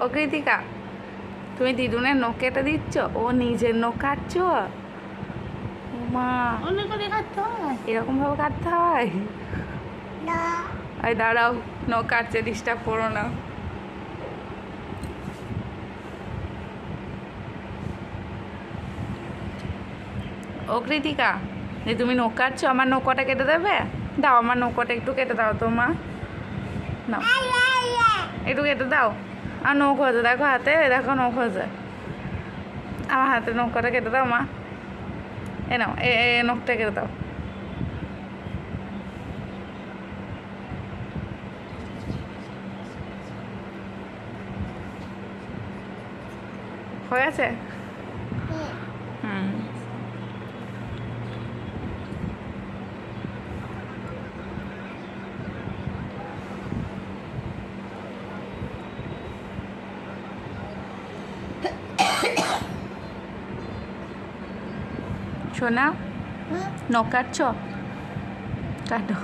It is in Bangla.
ও কৃতিকা, তুমি দিদুনের নখ কেটে দিচ্ছ, ও নিজের নখ কাটছ? ও মা, অনেক করে কাটতে হয় এরকম ভাবে কাটতে হয়? না এই দাঁড়াও, নখ কাটছে, ডিস্টার্ব করো না। ও কৃতিকা, যে তুমি নখ কাটছো, আমার নখ কটা কেটে দেবে? দাও, আমার নখ কটা একটু কেটে দাও তো মা। নাও, একটু কেটে দাও। আর নখ হয়েছে, দেখো হাতে, দেখো নখ হয়েছে। আমার হাতে নখ কটা কেটে দাও মা। এ নাও, এ নখটা কেটে দাও। হয়ে গেছে? হুম। শোনা, নখ কাটছো? কাটো।